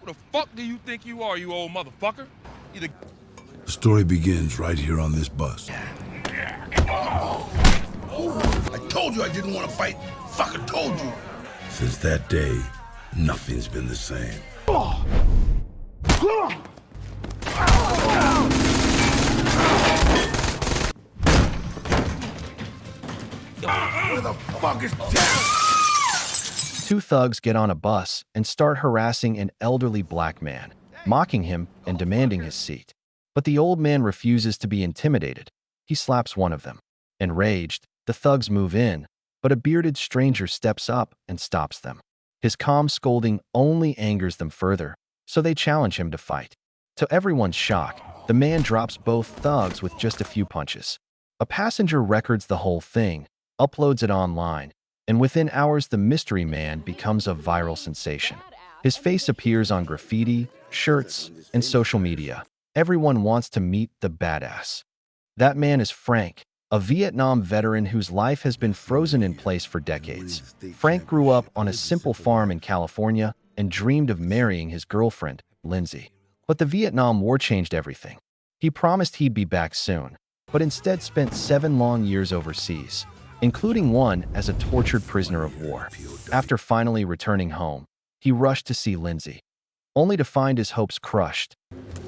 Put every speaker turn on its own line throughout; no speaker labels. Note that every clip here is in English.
The fuck do you think you are, you old motherfucker? Either...
The story begins right here on this bus.
I told you I didn't want to fight. Fucking told you.
Since that day, nothing's been the same.
Where the fuck is Terrence?
Two thugs get on a bus and start harassing an elderly black man, mocking him and demanding his seat. But the old man refuses to be intimidated. He slaps one of them. Enraged, the thugs move in, but a bearded stranger steps up and stops them. His calm scolding only angers them further, so they challenge him to fight. To everyone's shock, the man drops both thugs with just a few punches. A passenger records the whole thing, uploads it online, and within hours the mystery man becomes a viral sensation. His face appears on graffiti, shirts, and social media. Everyone wants to meet the badass. That man is Frank, a Vietnam veteran whose life has been frozen in place for decades. Frank grew up on a simple farm in California and dreamed of marrying his girlfriend, Lindsay. But the Vietnam War changed everything. He promised he'd be back soon, but instead spent 7 long years overseas, including one as a tortured prisoner of war. After finally returning home, he rushed to see Lindsay, only to find his hopes crushed.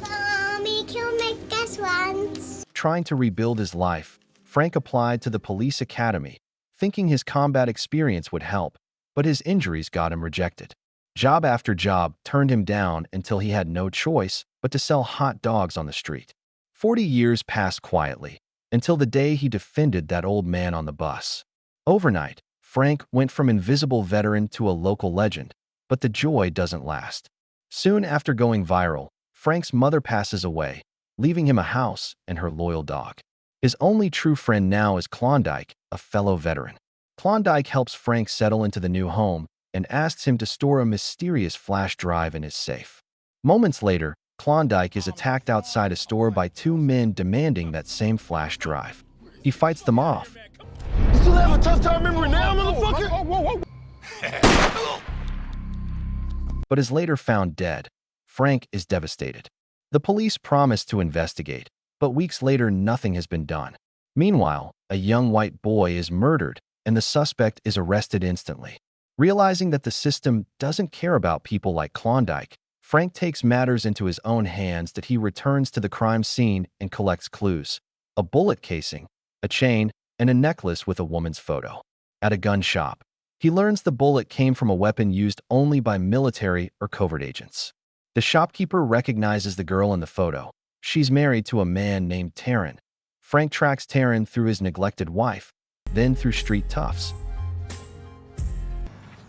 Mommy, can you make us once?
Trying to rebuild his life, Frank applied to the police academy, thinking his combat experience would help, but his injuries got him rejected. Job after job turned him down until he had no choice but to sell hot dogs on the street. 40 years passed quietly, until the day he defended that old man on the bus. Overnight, Frank went from invisible veteran to a local legend, but the joy doesn't last. Soon after going viral, Frank's mother passes away, leaving him a house and her loyal dog. His only true friend now is Klondike, a fellow veteran. Klondike helps Frank settle into the new home and asks him to store a mysterious flash drive in his safe. Moments later, Klondike is attacked outside a store by 2 men demanding that same flash drive. He fights them off.
You still have a tough time remembering now, motherfucker?
But is later found dead. Frank is devastated. The police promise to investigate, but weeks later nothing has been done. Meanwhile, a young white boy is murdered, and the suspect is arrested instantly. Realizing that the system doesn't care about people like Klondike, Frank takes matters into his own hands that he returns to the crime scene and collects clues: a bullet casing, a chain, and a necklace with a woman's photo. At a gun shop, he learns the bullet came from a weapon used only by military or covert agents. The shopkeeper recognizes the girl in the photo. She's married to a man named Taryn. Frank tracks Taryn through his neglected wife, then through street toughs.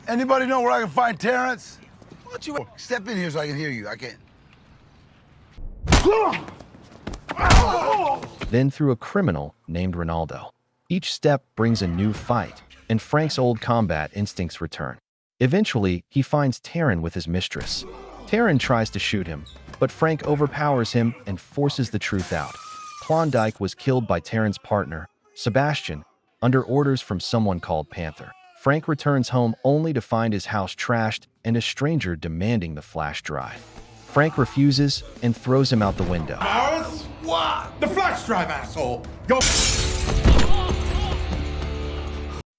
Anybody know where I can find Terrence? Why don't you step in here so I can hear you? I can't.
Then through a criminal named Ronaldo. Each step brings a new fight, and Frank's old combat instincts return. Eventually, he finds Taryn with his mistress. Taryn tries to shoot him, but Frank overpowers him and forces the truth out. Klondike was killed by Taryn's partner, Sebastian, under orders from someone called Panther. Frank returns home only to find his house trashed and a stranger demanding the flash drive. Frank refuses and throws him out the window.
Ours? What? The flash drive, asshole! Go!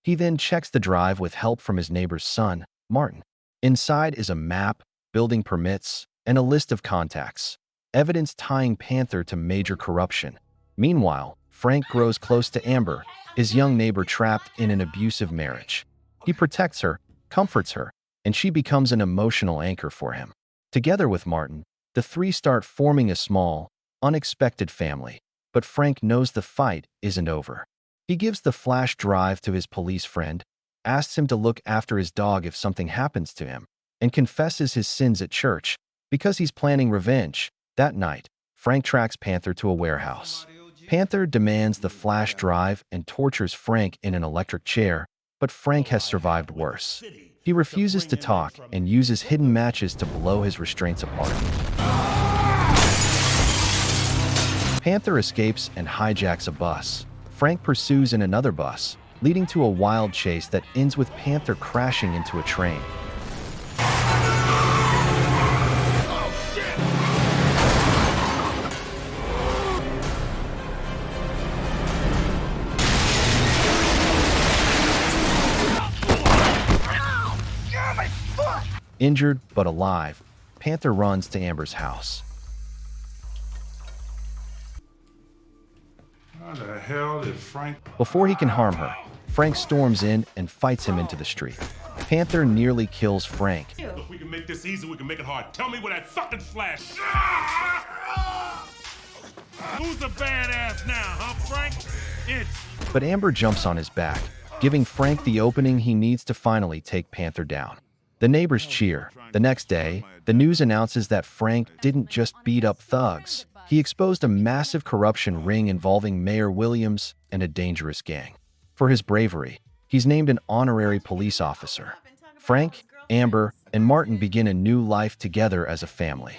He then checks the drive with help from his neighbor's son, Martin. Inside is a map, building permits, and a list of contacts, evidence tying Panther to major corruption. Meanwhile, Frank grows close to Amber, his young neighbor trapped in an abusive marriage. He protects her, comforts her, and she becomes an emotional anchor for him. Together with Martin, the three start forming a small, unexpected family. But Frank knows the fight isn't over. He gives the flash drive to his police friend, asks him to look after his dog if something happens to him, and confesses his sins at church because he's planning revenge. That night, Frank tracks Panther to a warehouse. Panther demands the flash drive and tortures Frank in an electric chair, but Frank has survived worse. He refuses to talk and uses hidden matches to blow his restraints apart. Panther escapes and hijacks a bus. Frank pursues in another bus, leading to a wild chase that ends with Panther crashing into a train. Injured but alive, Panther runs to Amber's house.
How the hell did Frank...
Before he can harm her, Frank storms in and fights him into the street. Panther nearly kills Frank,
If we can make this easy, we can make it hard. Tell me where that fucking flash...
Who's the badass now, huh, Frank? It's...
but Amber jumps on his back, giving Frank the opening he needs to finally take Panther down. The neighbors cheer. The next day, the news announces that Frank didn't just beat up thugs. He exposed a massive corruption ring involving Mayor Williams and a dangerous gang. For his bravery, he's named an honorary police officer. Frank, Amber, and Martin begin a new life together as a family.